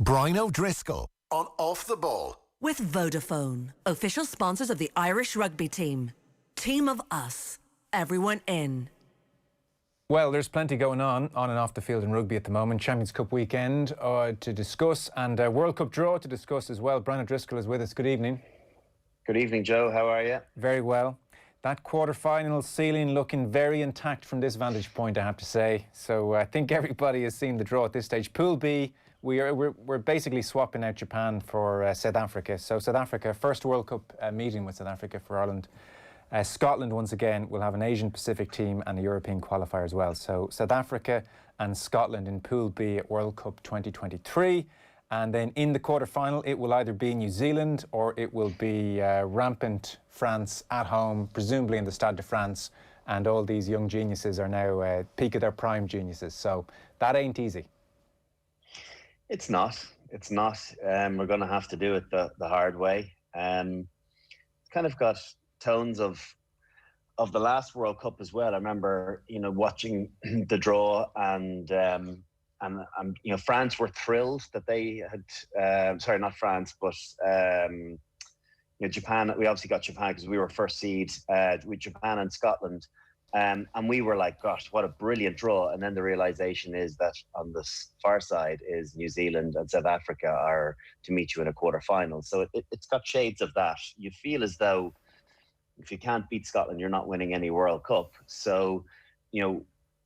Brian O'Driscoll on Off the Ball. With Vodafone, official sponsors of the Irish rugby team. Team of us. Everyone in. Well, there's plenty going on and off the field in rugby at the moment. Champions Cup weekend to discuss, and a World Cup draw to discuss as well. Brian O'Driscoll is with us. Good evening. Good evening, Joe. How are you? Very well. That quarter-final ceiling looking very intact from this vantage point, I have to say. So I think everybody has seen the draw at this stage. Pool B, we're basically swapping out Japan for South Africa. So South Africa, first World Cup meeting with South Africa for Ireland. Scotland, once again, will have an Asian Pacific team and a European qualifier as well. So South Africa and Scotland in Pool B at World Cup 2023. And then in the quarter-final, it will either be New Zealand or it will be rampant France at home, presumably in the Stade de France. And all these young geniuses are now peak of their prime geniuses. So that ain't easy. It's not. It's not. We're going to have to do it the hard way. It's kind of got tones of the last World Cup as well. I remember, watching the draw and France were thrilled that they had, sorry, not France, but, Japan. We obviously got Japan because we were first seed with Japan and Scotland. And we were like, gosh, what a brilliant draw. And then the realization is that on the far side is New Zealand and South Africa are to meet you in a quarter-final. So it's got shades of that. You feel as though if you can't beat Scotland, you're not winning any World Cup. So,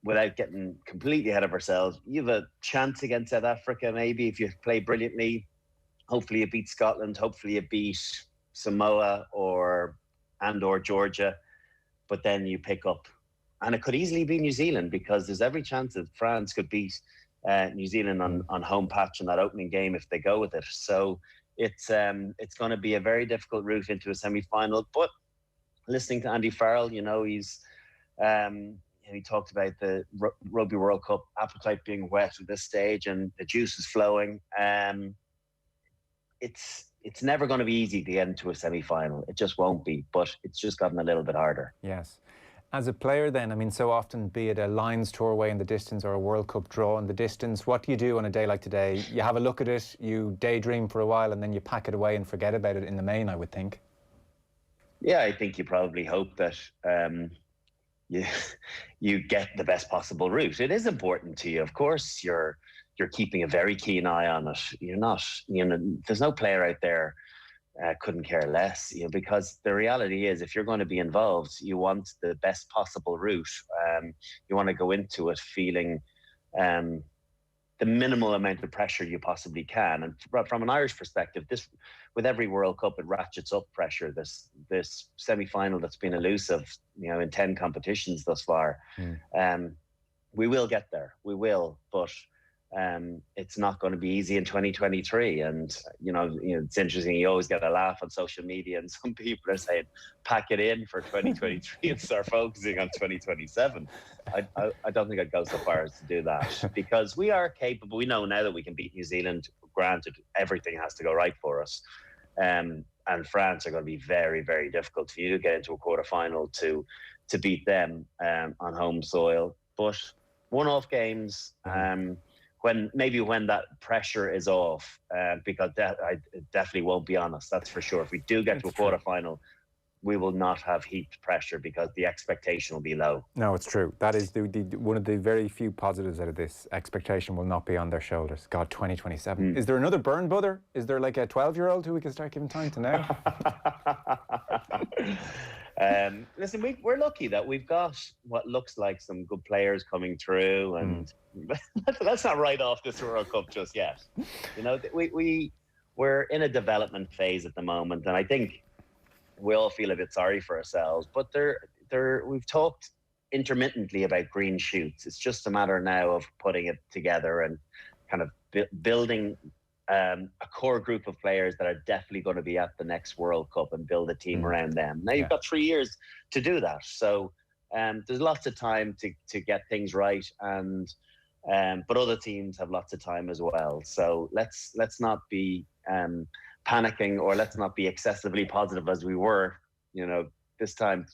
without getting completely ahead of ourselves, you have a chance against South Africa, maybe, if you play brilliantly. Hopefully you beat Scotland. Hopefully you beat Samoa or Georgia. But then you pick up, and it could easily be New Zealand, because there's every chance that France could beat New Zealand on home patch in that opening game if they go with it. So it's going to be a very difficult route into a semi-final. But listening to Andy Farrell, he's he talked about the Rugby World Cup appetite being wet at this stage and the juice is flowing. It's never going to be easy to get into a semi-final. It just won't be, but it's just gotten a little bit harder. Yes. As a player then, so often, be it a Lions tour away in the distance or a World Cup draw in the distance, what do you do on a day like today? You have a look at it, you daydream for a while, and then you pack it away and forget about it in the main, I would think. Yeah, I think you probably hope that you get the best possible route. It is important to you. Of course, you're keeping a very keen eye on it. You're not, there's no player out there couldn't care less, because the reality is, if you're going to be involved, you want the best possible route. You want to go into it feeling the minimal amount of pressure you possibly can. And from an Irish perspective, with every World Cup, it ratchets up pressure. This semi-final that's been elusive, in 10 competitions thus far. We will get there. We will, but it's not going to be easy in 2023. And it's interesting. You always get a laugh on social media, and some people are saying, "Pack it in for 2023 and start focusing on 2027." I don't think I'd go so far as to do that, because we are capable. We know now that we can beat New Zealand. Granted, everything has to go right for us. And France are going to be very, very difficult for you to get into a quarter-final to beat them on home soil. But one-off games, when that pressure is off, because it definitely won't be on us, that's for sure. If we do get to a quarter-final, we will not have heaped pressure because the expectation will be low. No, it's true. That is one of the very few positives out of this. Expectation will not be on their shoulders. God, 2027. Is there another burn brother? Is there like a 12-year-old who we can start giving time to now? Listen, we're lucky that we've got what looks like some good players coming through, and let's not write off this World Cup just yet. We're in a development phase at the moment, and I think we all feel a bit sorry for ourselves, but we've talked intermittently about green shoots. It's just a matter now of putting it together and kind of building a core group of players that are definitely going to be at the next World Cup and build a team around them. Now you've got 3 years to do that. So there's lots of time to get things right, and but other teams have lots of time as well. So let's not be panicking, or let's not be excessively positive as we were, this time,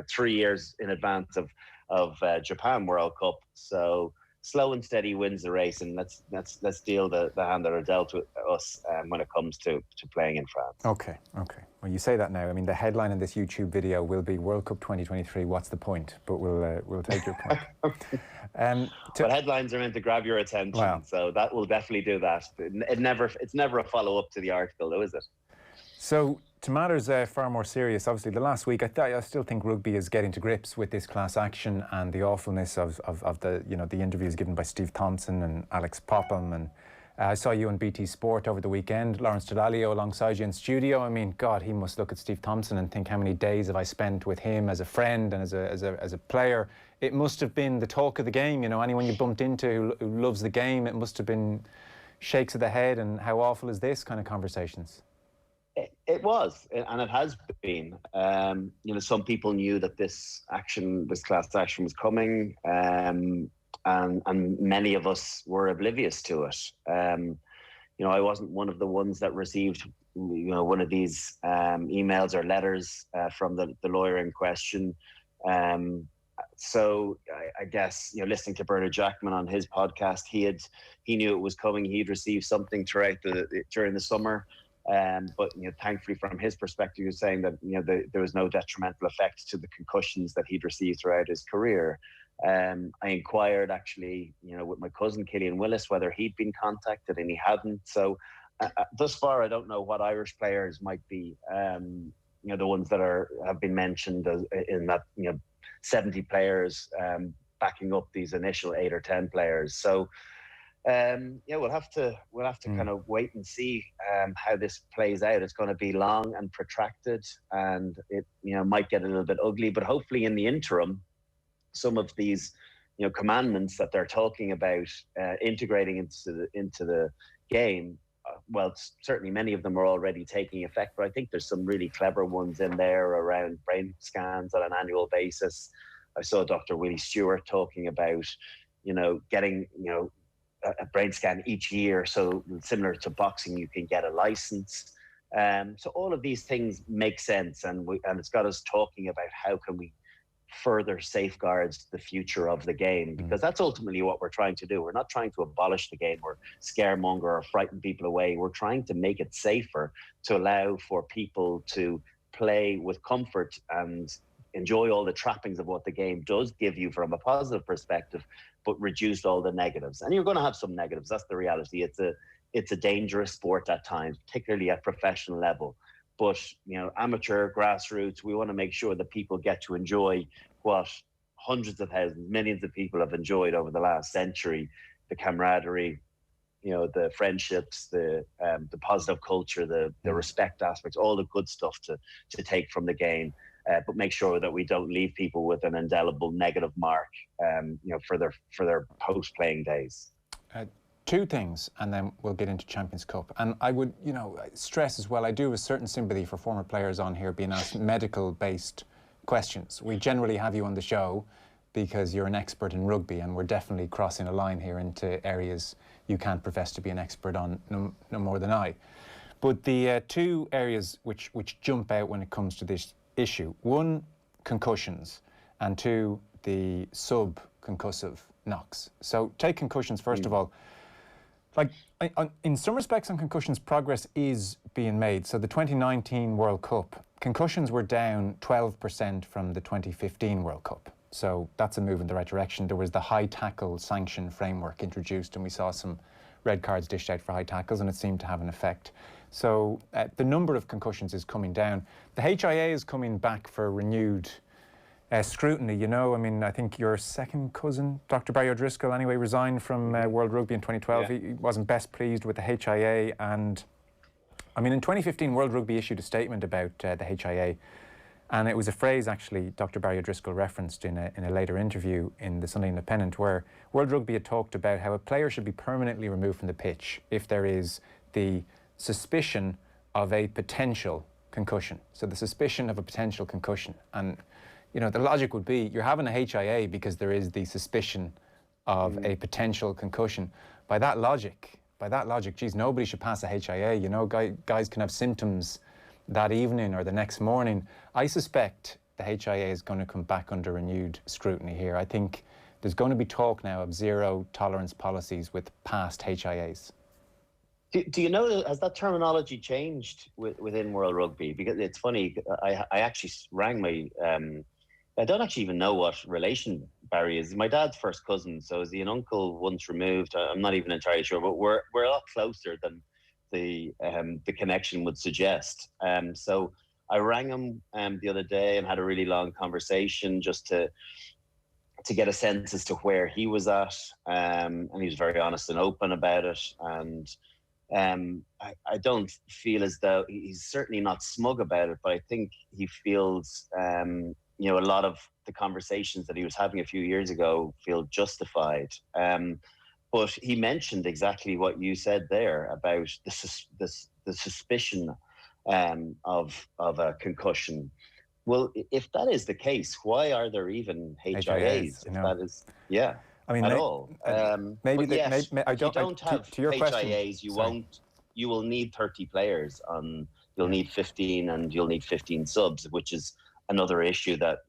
3 years in advance of Japan World Cup. So slow and steady wins the race, and let's deal the hand that are dealt with us when it comes to playing in France. Okay. Well, you say that now. I mean, the headline in this YouTube video will be World Cup 2023. What's the point? But we'll take your point. But headlines are meant to grab your attention, so that will definitely do that. It's never a follow up to the article, though, is it? So to matters far more serious, obviously the last week, I still think rugby is getting to grips with this class action and the awfulness of the the interviews given by Steve Thompson and Alex Popham. And I saw you on BT Sport over the weekend, Lawrence Dallaglio alongside you in studio. I mean, God, he must look at Steve Thompson and think, how many days have I spent with him as a friend and as a player? It must have been the talk of the game. Anyone you bumped into who loves the game, it must have been shakes of the head and how awful is this kind of conversations. It was, and it has been. Some people knew that this class action was coming, and many of us were oblivious to it. I wasn't one of the ones that received, one of these emails or letters from the lawyer in question. So I guess, listening to Bernard Jackman on his podcast, he knew it was coming. He'd received something during the summer. But thankfully, from his perspective, he was saying that there was no detrimental effect to the concussions that he'd received throughout his career. I inquired actually, with my cousin Killian Willis, whether he'd been contacted, and he hadn't. So thus far, I don't know what Irish players might be. The ones that have been mentioned in that 70 players backing up these initial 8 or 10 players. So. We'll have to kind of wait and see how this plays out. It's going to be long and protracted, and it might get a little bit ugly. But hopefully, in the interim, some of these commandments that they're talking about integrating into the game. Well, certainly many of them are already taking effect, but I think there's some really clever ones in there around brain scans on an annual basis. I saw Dr. Willie Stewart talking about getting a brain scan each year, so similar to boxing, you can get a license. So all of these things make sense, and it's got us talking about how can we further safeguard the future of the game, because that's ultimately what we're trying to do. We're not trying to abolish the game or scaremonger or frighten people away. We're trying to make it safer, to allow for people to play with comfort and enjoy all the trappings of what the game does give you from a positive perspective, but reduce all the negatives. And you're going to have some negatives. That's the reality. It's a dangerous sport at times, particularly at professional level. But amateur, grassroots, we want to make sure that people get to enjoy what hundreds of thousands, millions of people have enjoyed over the last century: the camaraderie, the friendships, the positive culture, the respect aspects, all the good stuff to take from the game. But make sure that we don't leave people with an indelible negative mark, for their post-playing days. Two things, and then we'll get into Champions Cup. And I would, stress as well, I do have a certain sympathy for former players on here being asked medical-based questions. We generally have you on the show because you're an expert in rugby, and we're definitely crossing a line here into areas you can't profess to be an expert on, no more than I. But the two areas which jump out when it comes to this issue: one, concussions, and two, the sub-concussive knocks. So take concussions first of all. In some respects on concussions, progress is being made. So the 2019 World Cup, concussions were down 12% from the 2015 World Cup. So that's a move in the right direction. There was the high tackle sanction framework introduced, and we saw some red cards dished out for high tackles, and it seemed to have an effect. So the number of concussions is coming down. The HIA is coming back for renewed scrutiny. I think your second cousin, Dr. Barry O'Driscoll, anyway, resigned from World Rugby in 2012. Yeah. He wasn't best pleased with the HIA. And, in 2015, World Rugby issued a statement about the HIA. And it was a phrase, actually, Dr. Barry O'Driscoll referenced in a later interview in the Sunday Independent, where World Rugby had talked about how a player should be permanently removed from the pitch if there is the suspicion of a potential concussion. So the suspicion of a potential concussion. And the logic would be you're having a HIA because there is the suspicion of a potential concussion. By that logic, geez, nobody should pass a HIA. Guys can have symptoms that evening or the next morning. I suspect the HIA is going to come back under renewed scrutiny here. I think there's going to be talk now of zero tolerance policies with past HIAs. Do you know, has that terminology changed within World Rugby? Because it's funny, I actually rang my, I don't actually even know what relation Barry is. My dad's first cousin, so is he an uncle once removed? I'm not even entirely sure, but we're a lot closer than the connection would suggest. So I rang him the other day and had a really long conversation just to get a sense as to where he was at, and he was very honest and open about it. And I don't feel as though he's certainly not smug about it, but I think he feels, a lot of the conversations that he was having a few years ago feel justified. But he mentioned exactly what you said there about the suspicion of a concussion. Well, if that is the case, why are there even HIAs? If that is, yeah. I mean, at all. Maybe yes, I don't. You don't have to your HIAs. question, You won't. You will need 30 players. You'll need 15, and you'll need 15 subs, which is another issue that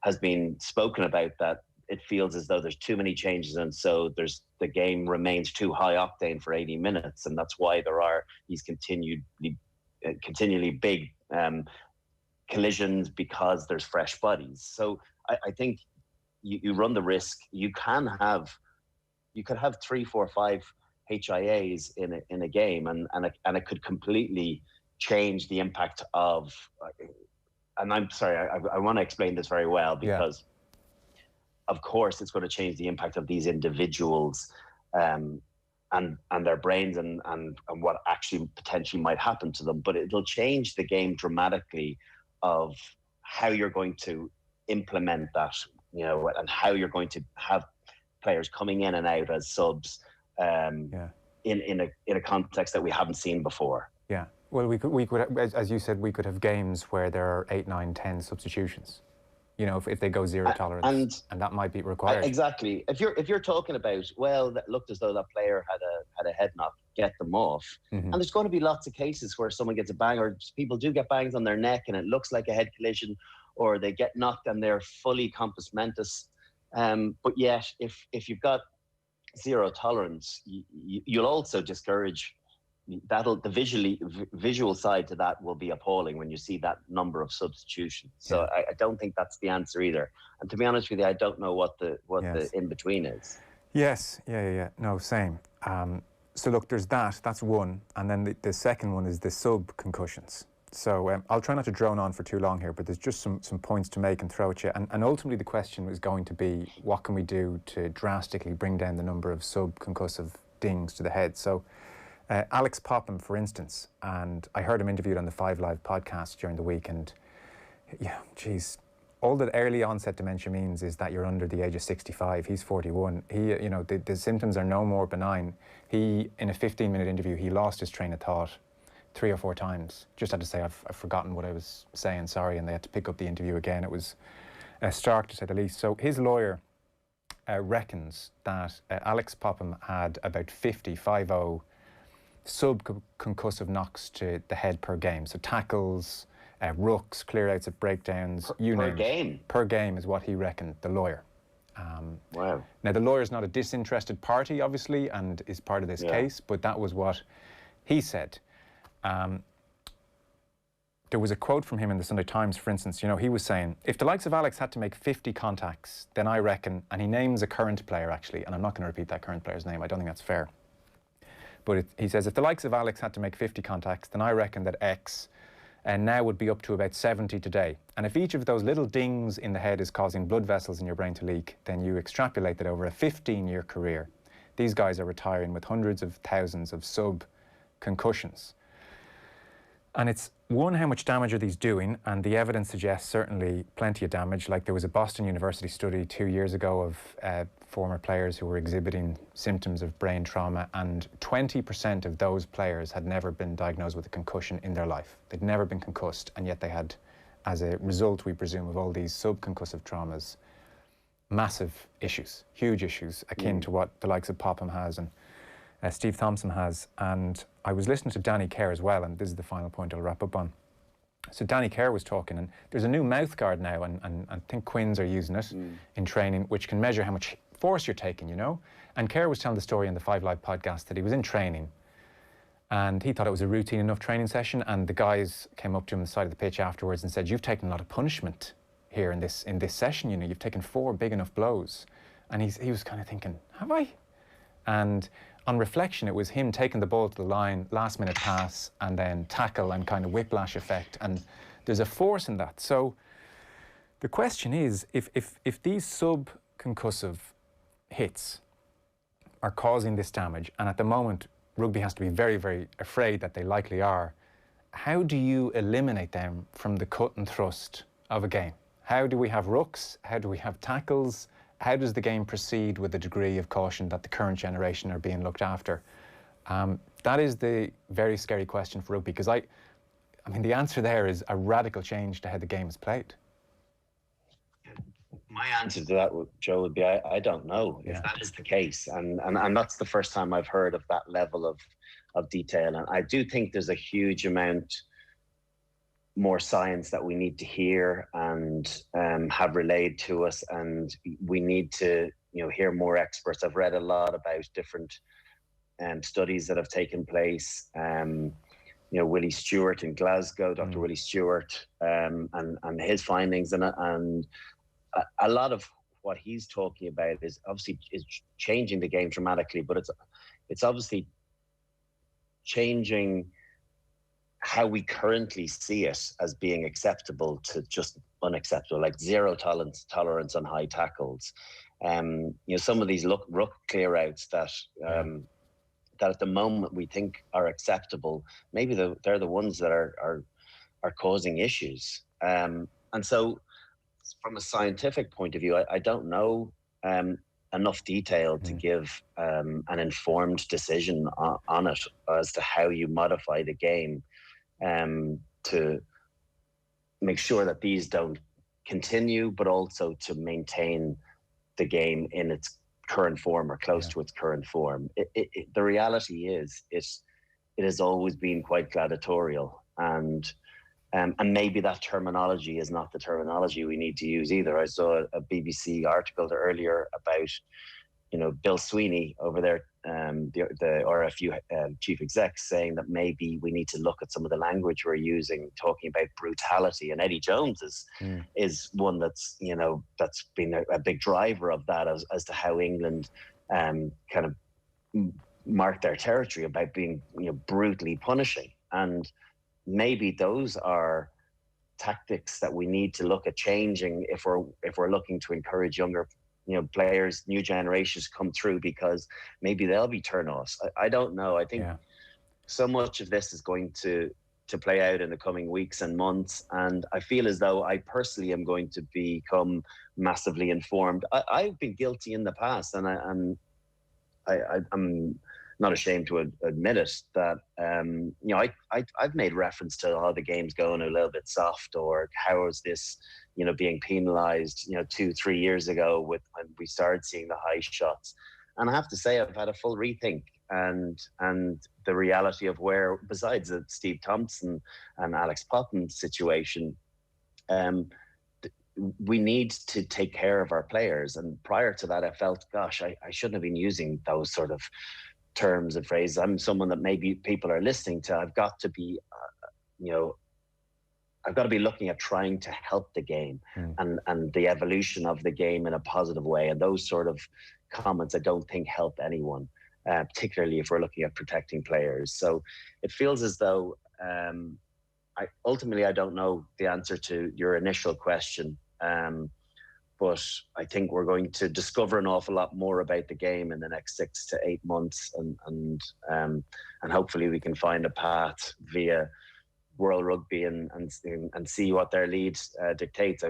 has been spoken about. That it feels as though there's too many changes, and so the game remains too high octane for 80 minutes, and that's why there are these continually big collisions, because there's fresh bodies. So I think you run the risk. You could have 3, 4, 5 HIAs in a game, and it could completely change the impact of. And I'm sorry, I want to explain this very well, because of course it's going to change the impact of these individuals, and their brains and what actually potentially might happen to them. But it'll change the game dramatically of how you're going to implement that, and how you're going to have players coming in and out as subs in a context that we haven't seen before. Yeah. Well, we could, as you said, we could have games where there are 8, 9, 10 substitutions. If they go zero tolerance, and that might be required. Exactly. If you're talking about, well, that looked as though that player had a head knock, get them off. Mm-hmm. And there's going to be lots of cases where someone gets a bang, or people do get bangs on their neck, and it looks like a head collision, or they get knocked and they're fully compos mentis. But yet, if you've got zero tolerance, you'll also discourage. The visual side to that will be appalling when you see that number of substitutions. So I don't think that's the answer either. And to be honest with you, I don't know what the in between is. Yes, yeah. No, same. So look, there's that's one, and then the second one is the sub concussions. So I'll try not to drone on for too long here, but there's just some points to make and throw at you. And ultimately the question is going to be, what can we do to drastically bring down the number of sub concussive dings to the head? So. Alex Popham, for instance, and I heard him interviewed on the 5 Live podcast during the week, and all that early onset dementia means is that you're under the age of 65. He's 41. He, the symptoms are no more benign. He, in a 15-minute interview, he lost his train of thought 3 or 4 times. Just had to say, I've forgotten what I was saying, sorry, and they had to pick up the interview again. It was stark, to say the least. So his lawyer reckons that Alex Popham had about 50 sub-concussive knocks to the head per game. So tackles, rucks, clear-outs at breakdowns, per game? Per game is what he reckoned, the lawyer. Wow. Now, the lawyer's not a disinterested party, obviously, and is part of this case, but that was what he said. There was a quote from him in the Sunday Times, for instance. He was saying, if the likes of Alex had to make 50 contacts, then I reckon, and he names a current player, actually, and I'm not going to repeat that current player's name, I don't think that's fair. But he says, if the likes of Alex had to make 50 contacts, then I reckon that X now would be up to about 70 today. And if each of those little dings in the head is causing blood vessels in your brain to leak, then you extrapolate that over a 15-year career. These guys are retiring with hundreds of thousands of sub-concussions. And it's, one, how much damage are these doing? And the evidence suggests certainly plenty of damage. Like there was a Boston University study 2 years ago of former players who were exhibiting symptoms of brain trauma, and 20% of those players had never been diagnosed with a concussion in their life. They'd never been concussed, and yet they had, as a result, we presume, of all these subconcussive traumas, massive issues, huge issues, akin to what the likes of Popham has and Steve Thompson has. And I was listening to Danny Kerr as well, and this is the final point I'll wrap up on. So Danny Kerr was talking, and there's a new mouth guard now, and I think Quins are using it in training, which can measure how much force you're taking, you know. And Kerr was telling the story in the 5 Live podcast that he was in training, and he thought it was a routine enough training session, and the guys came up to him on the side of the pitch afterwards and said, "You've taken a lot of punishment here in this session, you know, you've taken 4 big enough blows." And he was kind of thinking, have I? And on reflection, it was him taking the ball to the line, last minute pass, and then tackle and kind of whiplash effect. And there's a force in that. So the question is, if these sub-concussive hits are causing this damage, and at the moment rugby has to be very, very afraid that they likely are, how do you eliminate them from the cut and thrust of a game? How do we have rucks? How do we have tackles? How does the game proceed with a degree of caution that the current generation are being looked after? That is the very scary question for rugby, because I mean, the answer there is a radical change to how the game is played. My answer to that, Joe, would be I don't know if that is the case. And that's the first time I've heard of that level of detail. And I do think there's a huge amount more science that we need to hear and have relayed to us, and we need to hear more experts. I've read a lot about different studies that have taken place. Willie Stewart in Glasgow, Dr. Willie Stewart, and his findings, and a lot of what he's talking about is obviously is changing the game dramatically, but it's obviously changing how we currently see it as being acceptable to just unacceptable, like zero tolerance on high tackles. Some of these ruck clear outs that at the moment we think are acceptable, maybe they're the ones that are causing issues. And so from a scientific point of view, I don't know enough detail to give an informed decision on it as to how you modify the game to make sure that these don't continue, but also to maintain the game in its current form or close to its current form. The reality is it has always been quite gladiatorial, and maybe that terminology is not the terminology we need to use either. I saw a BBC article earlier about Bill Sweeney over there, the RFU chief execs, saying that maybe we need to look at some of the language we're using, talking about brutality. And Eddie Jones is one that's that's been a big driver of that as to how England kind of marked their territory about being brutally punishing. And maybe those are tactics that we need to look at changing if we're looking to encourage younger players, new generations come through, because maybe they'll be turn-offs. I don't know. I think so much of this is going to play out in the coming weeks and months, and I feel as though I personally am going to become massively informed. I've been guilty in the past, and I'm not ashamed to admit it, that I've made reference to the game's going a little bit soft, or how is this being penalized 2-3 years ago when we started seeing the high shots. And I have to say, I've had a full rethink, and the reality of where, besides the Steve Thompson and Alex Potton situation, we need to take care of our players. And prior to that, I felt, gosh, I shouldn't have been using those sort of terms and phrases. I'm someone that maybe people are listening to. I've got to be, I've got to be looking at trying to help the game and the evolution of the game in a positive way. And those sort of comments, I don't think help anyone, particularly if we're looking at protecting players. So it feels as though ultimately I don't know the answer to your initial question. But I think we're going to discover an awful lot more about the game in the next 6 to 8 months, and hopefully we can find a path via World Rugby and see what their lead dictates.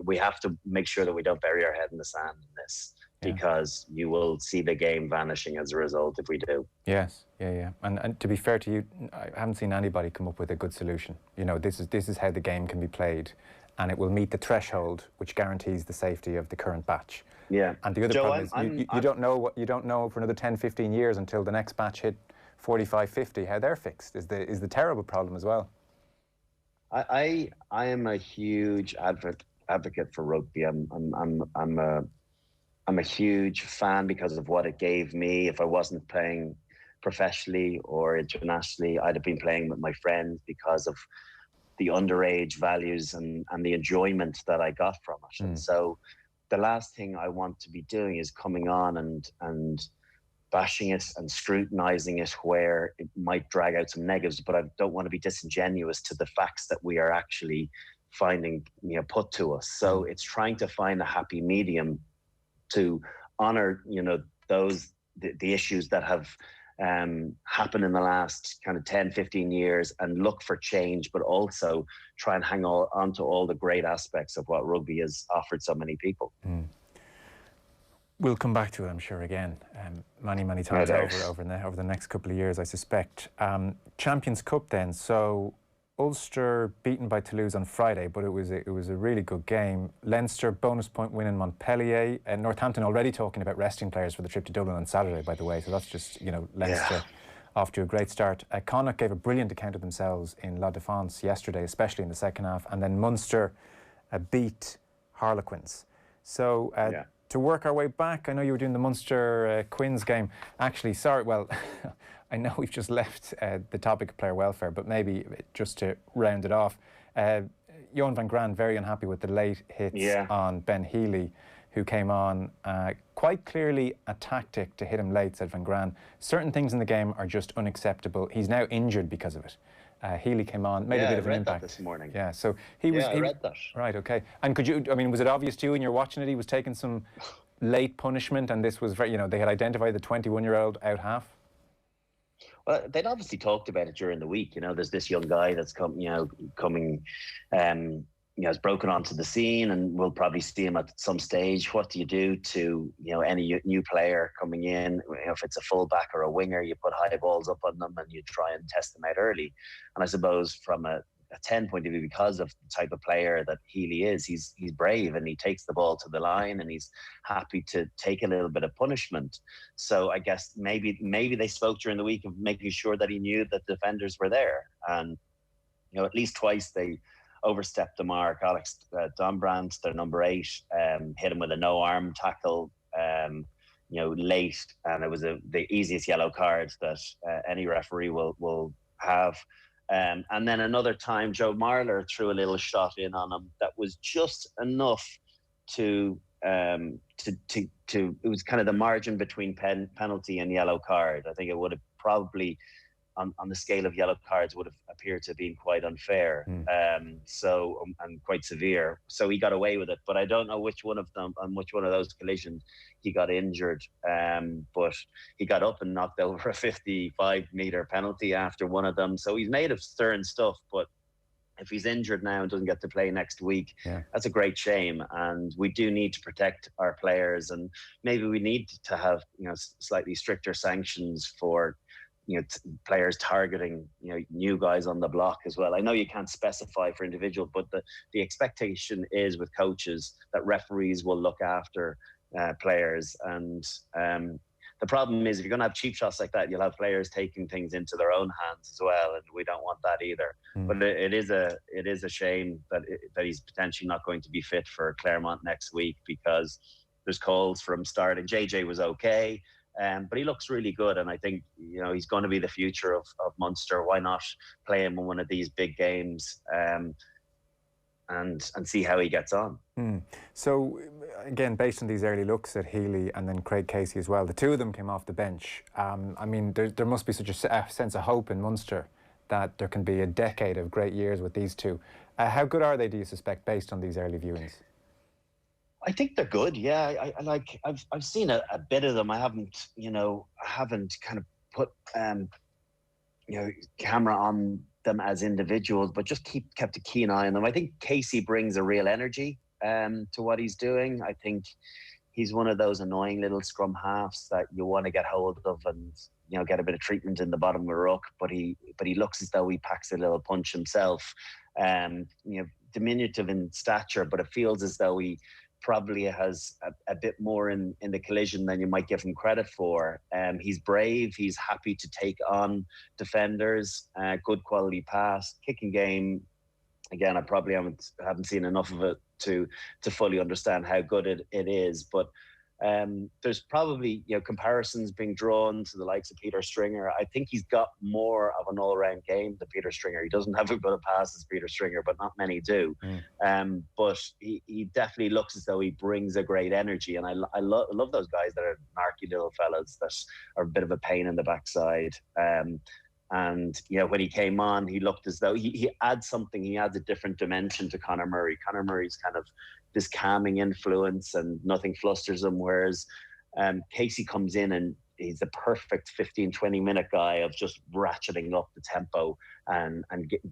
We have to make sure that we don't bury our head in the sand in this, because you will see the game vanishing as a result if we do. Yes, yeah. And to be fair to you, I haven't seen anybody come up with a good solution. This is how the game can be played, and it will meet the threshold which guarantees the safety of the current batch. Yeah. And the other problem is you don't know for another 10, 15 years until the next batch hit 45, 50 how they're fixed is the terrible problem as well. I am a huge advocate for rugby. I'm a huge fan because of what it gave me. If I wasn't playing professionally or internationally, I'd have been playing with my friends because of the underage values and the enjoyment that I got from it. And so the last thing I want to be doing is coming on and bashing it and scrutinizing it where it might drag out some negatives, but I don't want to be disingenuous to the facts that we are actually finding, put to us. So it's trying to find a happy medium to honor, the issues that have happened in the last kind of 10, 15 years and look for change, but also try and hang on to all the great aspects of what rugby has offered so many people. We'll come back to it, I'm sure, again, many times over the next couple of years, I suspect. Champions Cup then, so Ulster beaten by Toulouse on Friday, but it was a really good game. Leinster bonus point win in Montpellier, and Northampton already talking about resting players for the trip to Dublin on Saturday, by the way. So that's just Leinster off to a great start. Connacht gave a brilliant account of themselves in La Défense yesterday, especially in the second half, and then Munster beat Harlequins. So. To work our way back, I know you were doing the Munster Quins game. Actually, sorry, well, I know we've just left the topic of player welfare, but maybe just to round it off, Johan van Graan very unhappy with the late hits on Ben Healy, who came on quite clearly a tactic to hit him late, said van Graan. Certain things in the game are just unacceptable. He's now injured because of it. Healy came on, made a bit of an impact. That this morning. Yeah, so he was. I read that. Right, okay. And was it obvious to you when you're watching it he was taking some late punishment, and this was very, they had identified the 21-year-old out half? Well, they'd obviously talked about it during the week. There's this young guy that's coming, has broken onto the scene, and we'll probably see him at some stage. What do you do to, any new player coming in? If it's a fullback or a winger, you put high balls up on them and you try and test them out early. And I suppose from a 10 point of view, because of the type of player that Healy is, he's brave and he takes the ball to the line and he's happy to take a little bit of punishment. So I guess maybe they spoke during the week of making sure that he knew that defenders were there. And, at least twice they overstepped the mark. Alex Dombrandt, their number 8, hit him with a no-arm tackle, late, and it was the easiest yellow card that any referee will have. And then another time, Joe Marler threw a little shot in on him that was just enough to it was kind of the margin between penalty and yellow card. I think it would have probably, on the scale of yellow cards, would have appeared to have been quite unfair, and quite severe. So he got away with it, but I don't know which one of them, on which one of those collisions he got injured. But he got up and knocked over a 55-meter penalty after one of them. So he's made of stern stuff, but if he's injured now and doesn't get to play next week, that's a great shame. And we do need to protect our players, and maybe we need to have slightly stricter sanctions for players targeting new guys on the block as well. I know you can't specify for individual, but the expectation is with coaches that referees will look after players. And the problem is, if you're going to have cheap shots like that, you'll have players taking things into their own hands as well, and we don't want that either. But it is a shame that he's potentially not going to be fit for Claremont next week, because there's calls for him starting. JJ was okay. But he looks really good, and I think he's going to be the future of Munster. Why not play him in one of these big games and see how he gets on? So again, based on these early looks at Healy and then Craig Casey as well, the two of them came off the bench. There must be such a sense of hope in Munster that there can be a decade of great years with these two. How good are they, do you suspect, based on these early viewings? I think they're good. Yeah, I've seen a bit of them. I haven't kind of put camera on them as individuals, but just kept a keen eye on them. I think Casey brings a real energy to what he's doing. I think he's one of those annoying little scrum halves that you want to get hold of and get a bit of treatment in the bottom of a ruck. But he looks as though he packs a little punch himself. Diminutive in stature, but it feels as though he probably has a bit more in the collision than you might give him credit for. He's brave. He's happy to take on defenders. Good quality pass, kicking game. again, I probably haven't seen enough of it to fully understand how good it is. But there's probably comparisons being drawn to the likes of Peter Stringer. I think he's got more of an all-round game than Peter Stringer. He doesn't have as good a pass as Peter Stringer, but not many do. But he definitely looks as though he brings a great energy, and I love those guys that are narky little fellas that are a bit of a pain in the backside. And when he came on, he looked as though he adds something. He adds a different dimension to Conor Murray. Conor Murray's kind of this calming influence, and nothing flusters him. Whereas Casey comes in and he's the perfect 15-20 minute guy of just ratcheting up the tempo and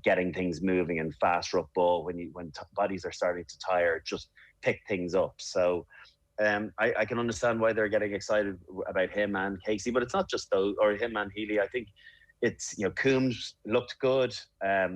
getting things moving, and fast ruck ball when bodies are starting to tire, just pick things up. So I can understand why they're getting excited about him and Casey, but it's not just those, or him and Healy. I think it's, Coombs looked good. A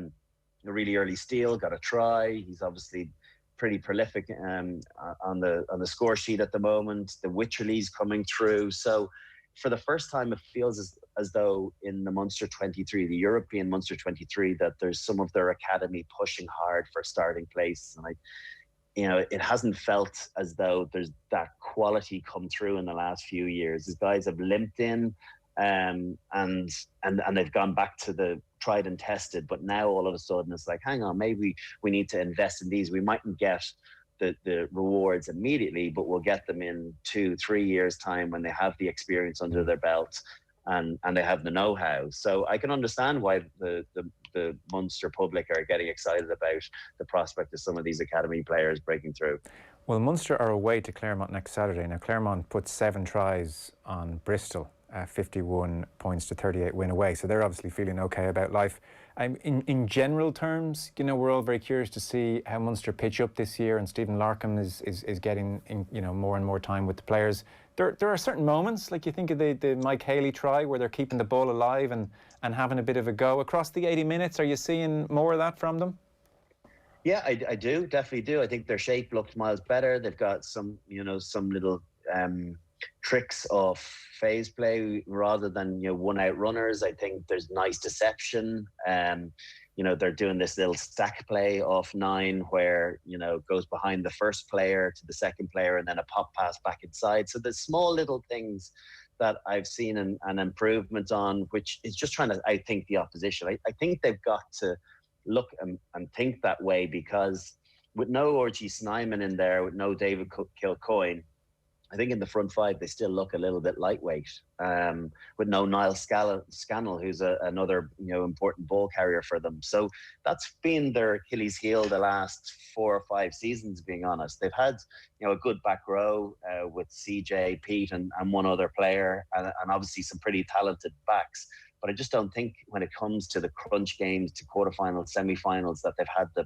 really early steal, got a try. He's obviously pretty prolific on the score sheet at the moment. The Wycherley's coming through. So for the first time, it feels as though in the Munster 23, the European Munster 23, that there's some of their academy pushing hard for starting place. And it hasn't felt as though there's that quality come through in the last few years. These guys have limped in. And they've gone back to the tried and tested, but now all of a sudden it's like, hang on, maybe we need to invest in these. We mightn't get the rewards immediately, but we'll get them in 2-3 years time when they have the experience under their belt and they have the know-how. So I can understand why the Munster public are getting excited about the prospect of some of these academy players breaking through. Well, Munster are away to Claremont next Saturday. Now, Claremont put 7 tries on Bristol, 51 points to 38 win away. So they're obviously feeling okay about life. In general terms, we're all very curious to see how Munster pitch up this year, and Stephen Larkham is getting more and more time with the players. There are certain moments, like you think of the Mike Haley try, where they're keeping the ball alive and having a bit of a go across the 80 minutes. Are you seeing more of that from them? Yeah, I definitely do. I think their shape looked miles better. They've got some little tricks of phase play rather than one out runners. I think there's nice deception. They're doing this little stack play off 9 where goes behind the first player to the second player and then a pop pass back inside. So there's small little things that I've seen an improvement on, which is just trying to outthink the opposition. I think they've got to look and think that way, because with no RG Snyman in there, with no David Kilcoyne, I think in the front 5 they still look a little bit lightweight. With no Niall Scannell, who's another important ball carrier for them. So that's been their Achilles heel the last 4 or 5 seasons, being honest. They've had a good back row with CJ, Pete, and one other player, and obviously some pretty talented backs. But I just don't think when it comes to the crunch games, to quarterfinals, semi-finals, that they've had the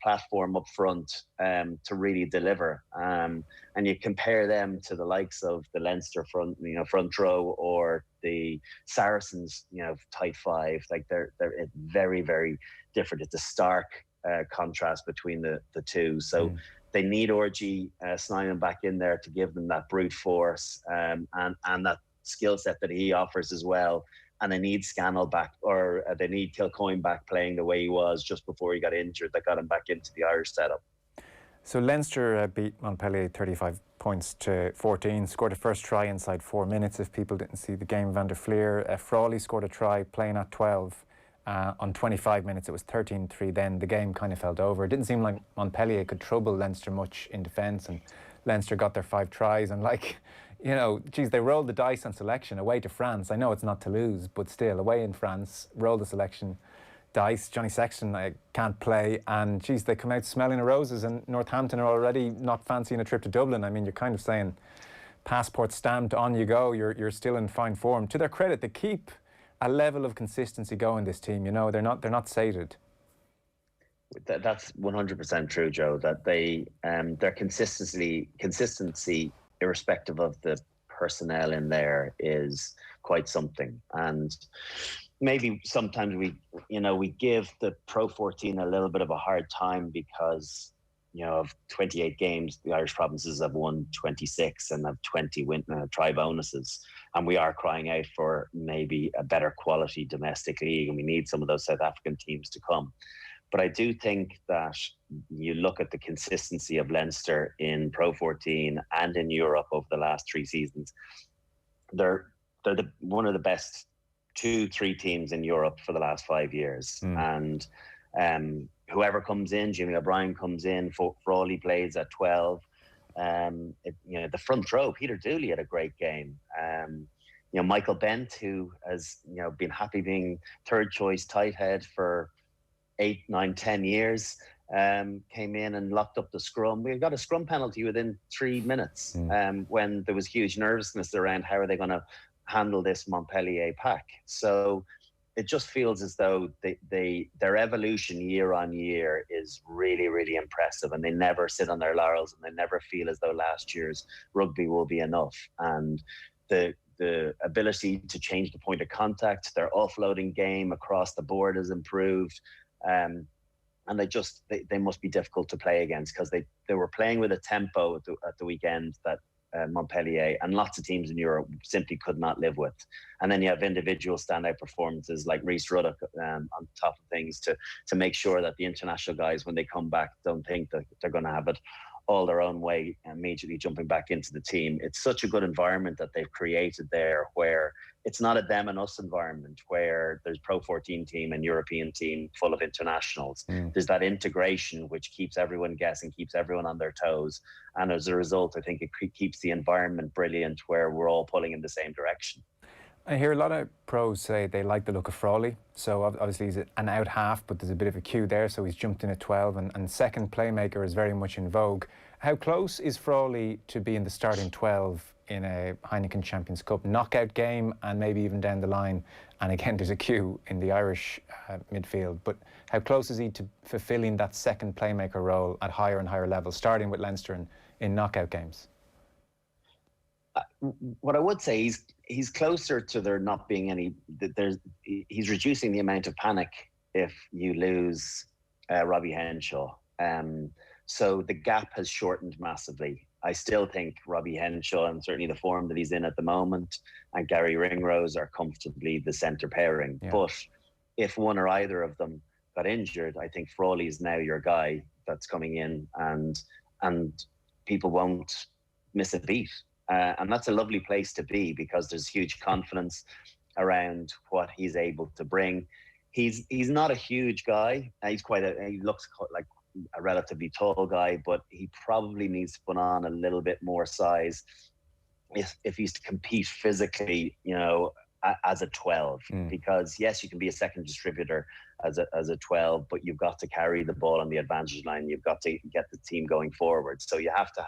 platform up front to really deliver. And you compare them to the likes of the Leinster front row, or the Saracens, tight 5. Like they're very, very different. It's a stark contrast between the two. So they need RG Snyman back in there to give them that brute force and that skill set that he offers as well. And they need Scannell back, or they need Kilcoyne back playing the way he was just before he got injured. That got him back into the Irish setup. So Leinster beat Montpellier 35 points to 14, scored a first try inside 4 minutes, if people didn't see the game. Van der Fleer, Frawley scored a try playing at 12. On 25 minutes, it was 13-3 then. The game kind of felt over. It didn't seem like Montpellier could trouble Leinster much in defence, and Leinster got their 5 tries, and they rolled the dice on selection away to France. I know it's not Toulouse, but still, away in France, rolled the selection dice. Johnny Sexton can't play, and they come out smelling of roses, and Northampton are already not fancying a trip to Dublin. I mean, you're kind of saying, passport stamped, on you go, you're still in fine form. To their credit, they keep a level of consistency going, this team. They're not sated. That's 100% true, Joe, that their consistency, irrespective of the personnel in there, is quite something. And maybe sometimes we give the Pro 14 a little bit of a hard time because of 28 games, the Irish provinces have won 26 and have 20 try bonuses, and we are crying out for maybe a better quality domestic league, and we need some of those South African teams to come. But I do think that you look at the consistency of Leinster in Pro 14 and in Europe over the last 3 seasons. They're one of the best 2-3 teams in Europe for the last 5 years. And whoever comes in, Jimmy O'Brien comes in, Frawley plays at 12. The front row, Peter Dooley had a great game. Michael Bent, who has been happy being third choice tight head for 8, 9, 10 years, came in and locked up the scrum. We got a scrum penalty within 3 minutes when there was huge nervousness around how are they going to handle this Montpellier pack. So it just feels as though their evolution year on year is really, really impressive, and they never sit on their laurels, and they never feel as though last year's rugby will be enough. And the ability to change the point of contact, their offloading game across the board has improved. And they must be difficult to play against, because they were playing with a tempo at the weekend that Montpellier and lots of teams in Europe simply could not live with. And then you have individual standout performances like Rhys Ruddock on top of things to make sure that the international guys, when they come back, don't think that they're going to have it all their own way immediately jumping back into the team. It's such a good environment that they've created there, where it's not a them and us environment where there's Pro 14 team and European team full of internationals. There's that integration which keeps everyone guessing, keeps everyone on their toes. And as a result, I think it keeps the environment brilliant, where we're all pulling in the same direction. I hear a lot of pros say they like the look of Frawley. So obviously he's an out half, but there's a bit of a queue there. So he's jumped in at 12, and second playmaker is very much in vogue. How close is Frawley to being the starting 12 in a Heineken Champions Cup knockout game, and maybe even down the line? And again, there's a queue in the Irish midfield. But how close is he to fulfilling that second playmaker role at higher and higher levels, starting with Leinster in knockout games? What I would say, he's closer to there not being any. He's reducing the amount of panic if you lose Robbie Henshaw. So the gap has shortened massively. I still think Robbie Henshaw, and certainly the form that he's in at the moment, and Gary Ringrose are comfortably the centre pairing. Yeah. But if one or either of them got injured, I think Frawley is now your guy that's coming in, and people won't miss a beat. And that's a lovely place to be, because there's huge confidence around what he's able to bring. He's not a huge guy. He looks like a relatively tall guy, but he probably needs to put on a little bit more size if he's to compete physically, as a 12. Because yes, you can be a second distributor as a 12, but you've got to carry the ball on the advantage line. You've got to get the team going forward. So you have to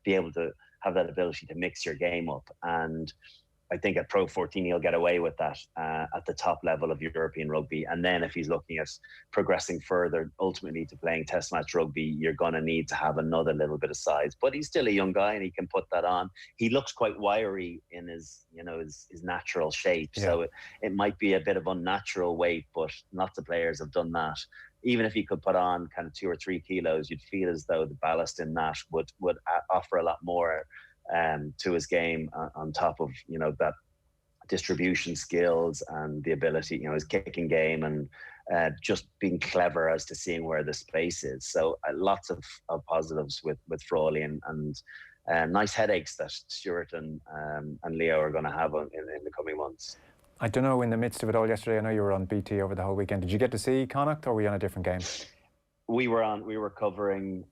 be able to have that ability to mix your game up. And I think at Pro 14, he'll get away with that at the top level of European rugby. And then if he's looking at progressing further, ultimately to playing test match rugby, you're going to need to have another little bit of size. But he's still a young guy, and he can put that on. He looks quite wiry in his natural shape. Yeah. So it might be a bit of unnatural weight, but lots of players have done that. Even if he could put on kind of 2 or 3 kilos, you'd feel as though the ballast in that would offer a lot more to his game, on top of that distribution skills and the ability, his kicking game, and just being clever as to seeing where the space is. So lots of positives with Frawley, and nice headaches that Stuart and Leo are going to have in the coming months. I don't know, in the midst of it all yesterday, I know you were on BT over the whole weekend. Did you get to see Connacht, or were you on a different game? We were covering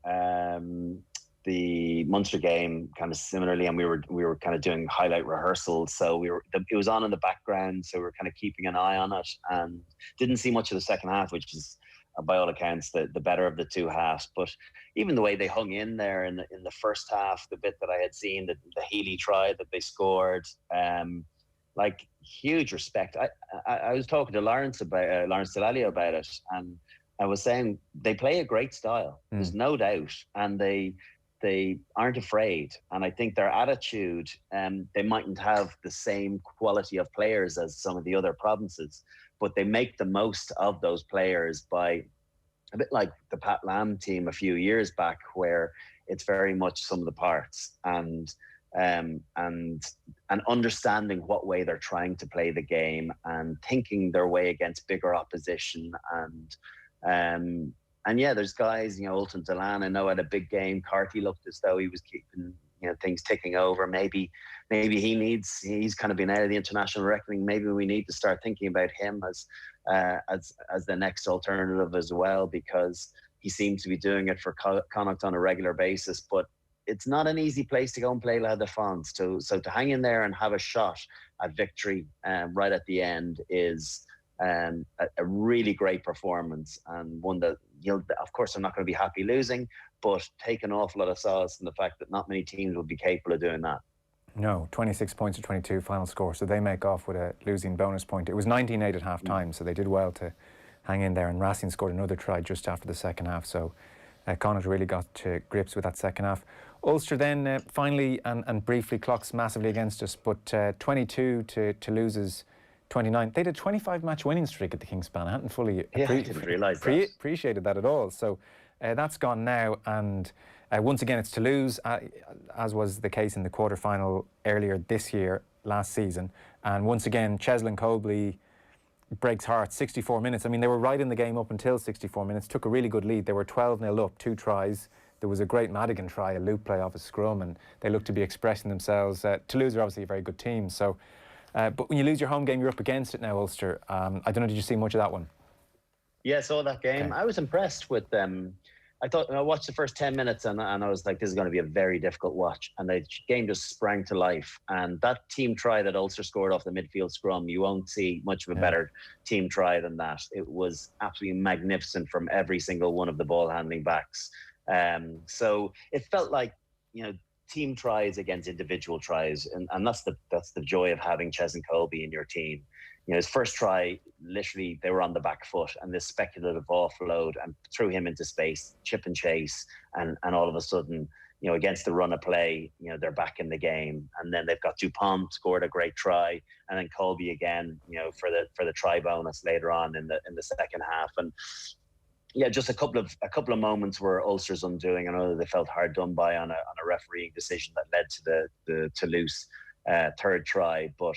the Munster game kind of similarly, and we were kind of doing highlight rehearsals. So it was on in the background, so we were kind of keeping an eye on it, and didn't see much of the second half, which is by all accounts the better of the two halves. But even the way they hung in there in the first half, the bit that I had seen, the Healy try that they scored, like huge respect. I was talking to Lawrence Delalio about it, and I was saying they play a great style. There's no doubt, and they aren't afraid. And I think their attitude, they mightn't have the same quality of players as some of the other provinces, but they make the most of those players by a bit like the Pat Lam team a few years back, where it's very much sum of the parts, and understanding what way they're trying to play the game, and thinking their way against bigger opposition, and And yeah, there's guys, Ulton Delan, I know, had a big game. Carty looked as though he was keeping, things ticking over. Maybe he's kind of been out of the international reckoning. Maybe we need to start thinking about him as the next alternative as well, because he seems to be doing it for Connacht on a regular basis. But it's not an easy place to go and play La Défense. So to hang in there and have a shot at victory right at the end is a really great performance, and one that, of course, I'm not going to be happy losing, but take an awful lot of solace in the fact that not many teams would be capable of doing that. No, 26 points to 22 final score, so they make off with a losing bonus point. It was 19-8 at half-time, so they did well to hang in there, and Racing scored another try just after the second half, so Connacht really got to grips with that second half. Ulster then finally and briefly clocks massively against us, but 22 to Toulouse's 29. They had a 25-match winning streak at the Kingspan. I hadn't fully I didn't realise that. Appreciated that at all. So that's gone now, and once again it's Toulouse, as was the case in the quarter-final earlier this year, last season. And once again, Cheslin Colby breaks hearts, 64 minutes. I mean, they were right in the game up until 64 minutes, took a really good lead. They were 12-0 up, 2 tries. There was a great Madigan try, a loop play off a scrum, and they looked to be expressing themselves. Toulouse are obviously a very good team, so... but when you lose your home game, you're up against it now, Ulster. I don't know, did you see much of that one? Yeah, I saw that game. Okay. I was impressed with them. I watched the first 10 minutes and I was like, this is going to be a very difficult watch. And the game just sprang to life. And that team try that Ulster scored off the midfield scrum, you won't see much of a better team try than that. It was absolutely magnificent from every single one of the ball handling backs. So it felt like, team tries against individual tries, and that's the joy of having Cheslin Colby in your team. His first try, literally they were on the back foot, and this speculative offload and threw him into space, chip and chase, and all of a sudden, against the run of play, they're back in the game. And then they've got Dupont scored a great try, and then Colby again, for the try bonus later on in the second half. And yeah, just a couple of moments where Ulster's undoing. I know that they felt hard done by on a refereeing decision that led to the Toulouse third try, but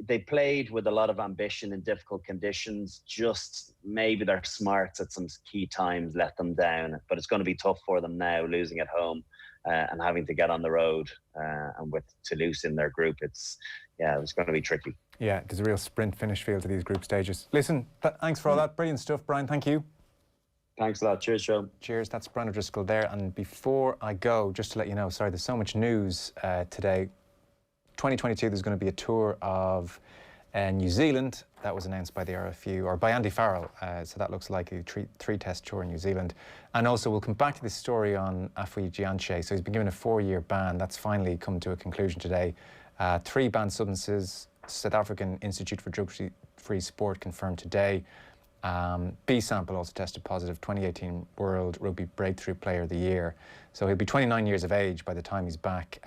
they played with a lot of ambition in difficult conditions. Just maybe their smarts at some key times let them down. But it's going to be tough for them now, losing at home and having to get on the road. And with Toulouse in their group, it's going to be tricky. Yeah, there's a real sprint finish feel to these group stages. Listen, thanks for all that. Brilliant stuff, Brian. Thank you. Thanks a lot. Cheers, Joe. Cheers. That's Brian O'Driscoll there. And before I go, just to let you know, sorry, there's so much news today. 2022, there's going to be a tour of New Zealand. That was announced by the RFU, or by Andy Farrell. So that looks like a three-test tour in New Zealand. And also, we'll come back to this story on Afui Gianche. So he's been given a 4-year ban. That's finally come to a conclusion today. 3 banned substances. South African Institute for Drug-Free Sport confirmed today. B sample also tested positive, 2018 World Rugby Breakthrough Player of the Year. So he'll be 29 years of age by the time he's back.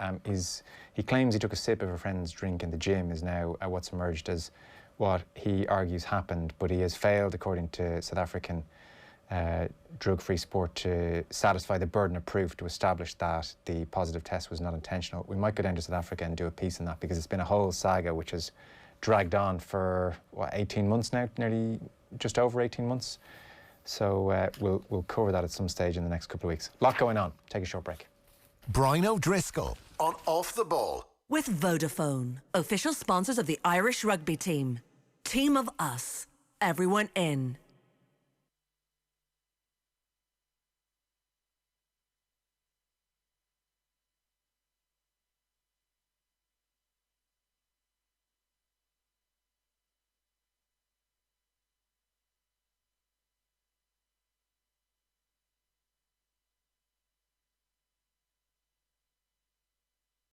He claims he took a sip of a friend's drink in the gym is now what's emerged as what he argues happened, but he has failed, according to South African Drug-Free Sport, to satisfy the burden of proof to establish that the positive test was not intentional. We might go down to South Africa and do a piece on that, because it's been a whole saga which has dragged on for, 18 months now, nearly just over 18 months. So we'll cover that at some stage in the next couple of weeks. A lot going on. Take a short break. Brian O'Driscoll on Off the Ball. With Vodafone, official sponsors of the Irish rugby team. Team of us. Everyone in.